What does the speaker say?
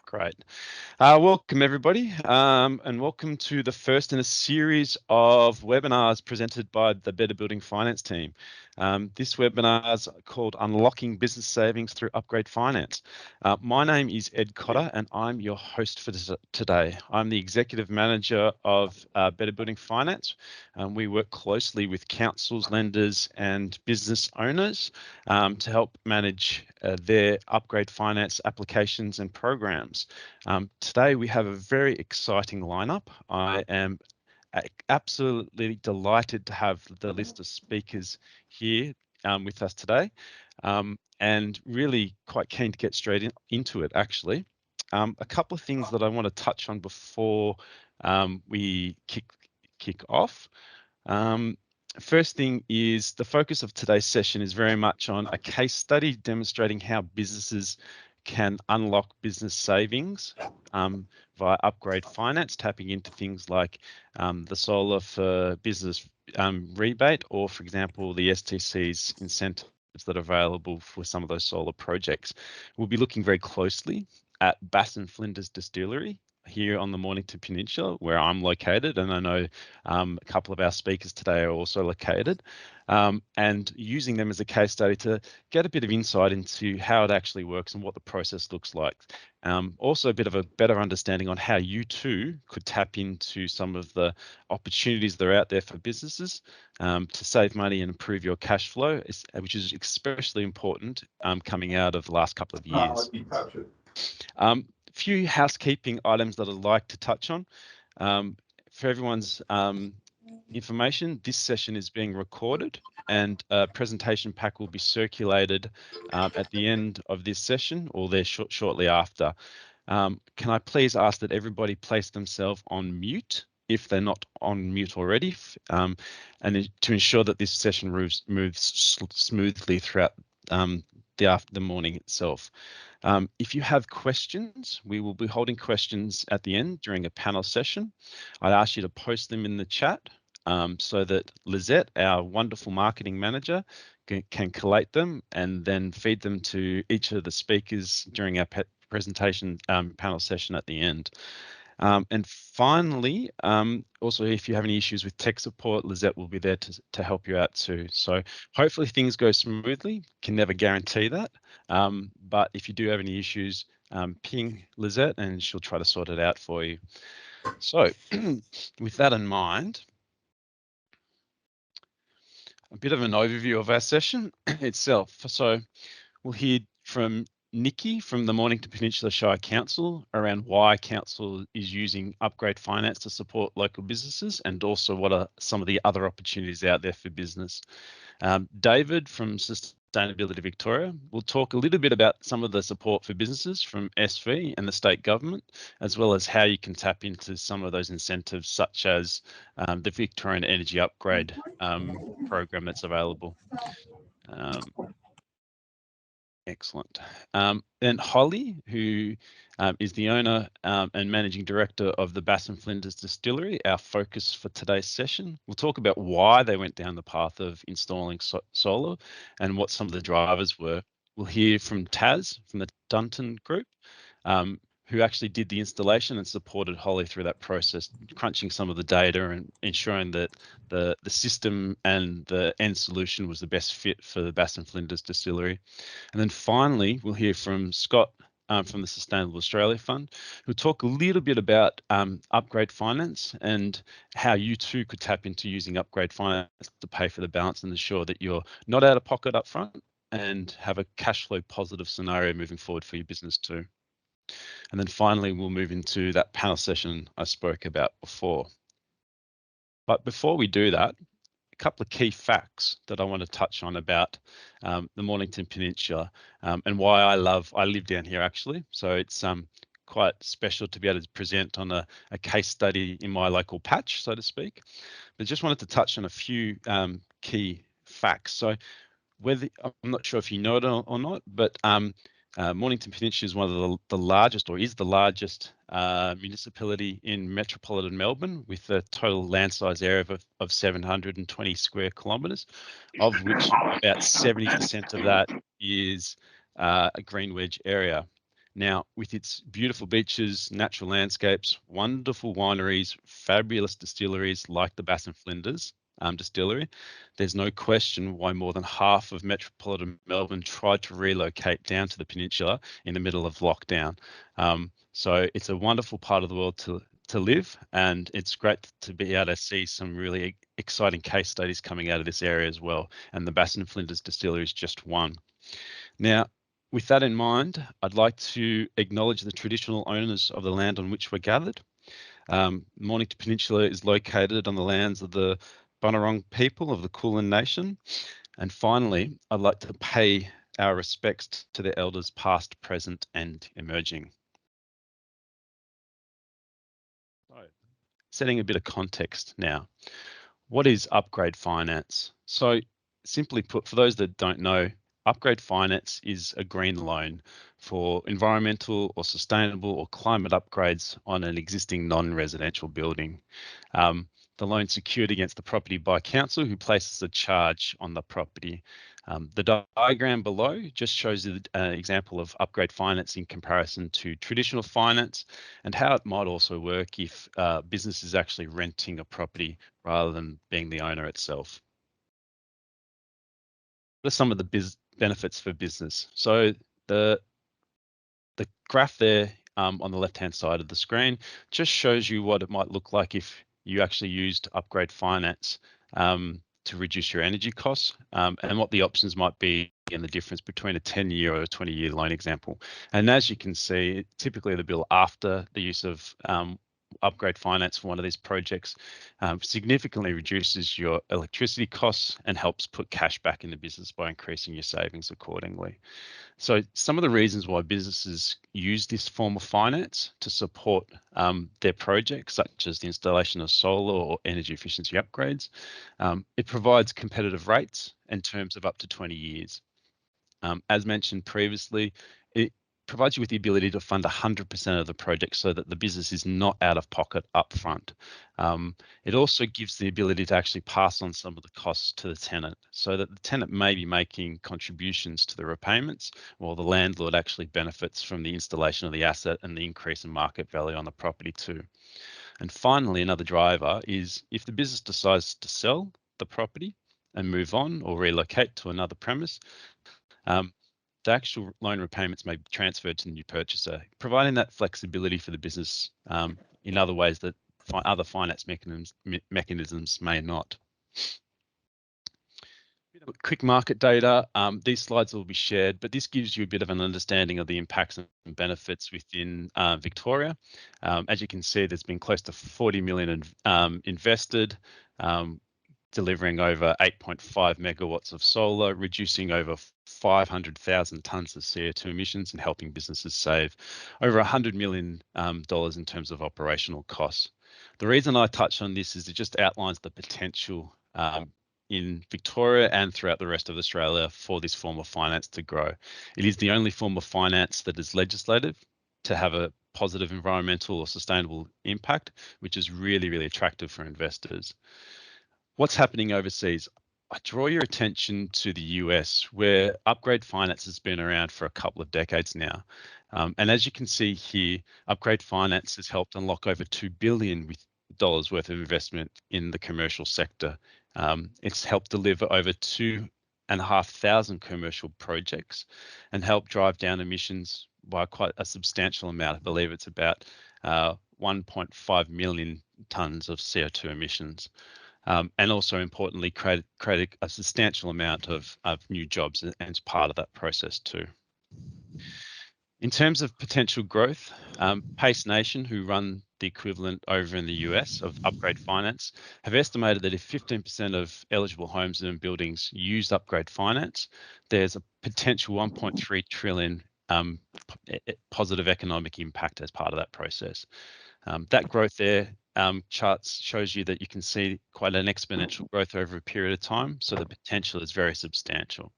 Great. Welcome everybody, and welcome to the first in a series of webinars presented by the Better Building Finance team. This webinar is called Unlocking Business Savings Through Upgrade Finance. My name is Ed Cotter and I'm your host for today. I'm the Executive Manager of Better Building Finance. We work closely with councils, lenders and business owners to help manage their upgrade finance applications and programs. Today we have a very exciting lineup. I am absolutely delighted to have the list of speakers here with us today, and really quite keen to get straight into it actually. A couple of things that I want to touch on before we kick off. First thing is the focus of today's session is very much on a case study demonstrating how businesses can unlock business savings via upgrade finance, tapping into things like the solar for business rebate, or for example, the STC's incentives that are available for some of those solar projects. We'll be looking very closely at Bass and Flinders Distillery here on the Mornington Peninsula, where I'm located, and I know a couple of our speakers today are also located, and using them as a case study to get a bit of insight into how it actually works and what the process looks like. Also a bit of a better understanding on how you too could tap into some of the opportunities that are out there for businesses to save money and improve your cash flow, which is especially important coming out of the last couple of years. Few housekeeping items that I'd like to touch on. For everyone's information, this session is being recorded and a presentation pack will be circulated at the end of this session or there shortly after. Can I please ask that everybody place themselves on mute if they're not on mute already, and to ensure that this session moves smoothly throughout the morning itself. If you have questions, we will be holding questions at the end during a panel session. I'd ask you to post them in the chat so that Lizette, our wonderful marketing manager, can collate them and then feed them to each of the speakers during our presentation panel session at the end. And finally, also, if you have any issues with tech support, Lizette will be there to help you out too. So hopefully things go smoothly. Can never guarantee that. But if you do have any issues, ping Lizette and she'll try to sort it out for you. So with that in mind, a bit of an overview of our session itself. So we'll hear from Nikki from the Mornington Peninsula Shire Council around why council is using upgrade finance to support local businesses and also what are some of the other opportunities out there for business. David from Sustainability Victoria will talk a little bit about some of the support for businesses from SV and the state government, as well as how you can tap into some of those incentives such as the Victorian Energy Upgrade program that's available. Excellent. Then Holly, who is the owner and managing director of the Bass and Flinders Distillery, our focus for today's session. We'll talk about why they went down the path of installing solar and what some of the drivers were. We'll hear from Taz from the Dunton Group, who actually did the installation and supported Holly through that process, crunching some of the data and ensuring that the system and the end solution was the best fit for the Bass and Flinders Distillery. And then finally, we'll hear from Scott from the Sustainable Australia Fund, who'll talk a little bit about upgrade finance and how you too could tap into using upgrade finance to pay for the balance and ensure that you're not out of pocket up front and have a cash flow positive scenario moving forward for your business too. And then finally, we'll move into that panel session I spoke about before. But before we do that, a couple of key facts that I want to touch on about the Mornington Peninsula and why I live down here actually. So it's quite special to be able to present on a case study in my local patch, so to speak. But just wanted to touch on a few key facts. So I'm not sure if you know it or not, but Mornington Peninsula is one of the largest, or is the largest municipality in metropolitan Melbourne, with a total land size area of 720 square kilometres, of which about 70% of that is a green wedge area. Now, with its beautiful beaches, natural landscapes, wonderful wineries, fabulous distilleries like the Bass and Flinders distillery, there's no question why more than half of metropolitan Melbourne tried to relocate down to the peninsula in the middle of lockdown. So it's a wonderful part of the world to live, and it's great to be able to see some really exciting case studies coming out of this area as well. And the Bass and Flinders distillery is just one. Now, with that in mind, I'd like to acknowledge the traditional owners of the land on which we're gathered. Mornington Peninsula is located on the lands of the Bunurong people of the Kulin Nation. And finally, I'd like to pay our respects to the elders past, present, and emerging. So, setting a bit of context now. What is upgrade finance? So simply put, for those that don't know, upgrade finance is a green loan for environmental or sustainable or climate upgrades on an existing non-residential building. The loan secured against the property by council who places a charge on the property. The diagram below just shows an example of upgrade finance in comparison to traditional finance and how it might also work if business is actually renting a property rather than being the owner itself. What are some of the benefits for business? So the graph there on the left-hand side of the screen just shows you what it might look like if you actually used upgrade finance to reduce your energy costs and what the options might be and the difference between a 10-year or a 20-year loan example. And as you can see, typically the bill after the use of upgrade finance for one of these projects significantly reduces your electricity costs and helps put cash back in the business by increasing your savings accordingly. So some of the reasons why businesses use this form of finance to support their projects, such as the installation of solar or energy efficiency upgrades, it provides competitive rates and terms of up to 20 years. As mentioned previously, it provides you with the ability to fund 100% of the project so that the business is not out of pocket upfront. It also gives the ability to actually pass on some of the costs to the tenant so that the tenant may be making contributions to the repayments while the landlord actually benefits from the installation of the asset and the increase in market value on the property too. And finally, another driver is if the business decides to sell the property and move on or relocate to another premise, the actual loan repayments may be transferred to the new purchaser, providing that flexibility for the business in other ways that other finance mechanisms may not. Quick market data. These slides will be shared, but this gives you a bit of an understanding of the impacts and benefits within Victoria. As you can see, there's been close to 40 million invested, delivering over 8.5 megawatts of solar, reducing over 500,000 tonnes of CO2 emissions and helping businesses save over $100 million in terms of operational costs. The reason I touch on this is it just outlines the potential in Victoria and throughout the rest of Australia for this form of finance to grow. It is the only form of finance that is legislative to have a positive environmental or sustainable impact, which is really, really attractive for investors. What's happening overseas? I draw your attention to the US, where upgrade finance has been around for a couple of decades now. And as you can see here, upgrade finance has helped unlock over $2 billion worth of investment in the commercial sector. It's helped deliver over 2,500 commercial projects and helped drive down emissions by quite a substantial amount. I believe it's about 1.5 million tonnes of CO2 emissions. And also importantly, create a substantial amount of new jobs as part of that process too. In terms of potential growth, Pace Nation, who run the equivalent over in the US of upgrade finance, have estimated that if 15% of eligible homes and buildings use upgrade finance, there's a potential 1.3 trillion positive economic impact as part of that process. That growth there charts shows you that you can see quite an exponential growth over a period of time. So the potential is very substantial.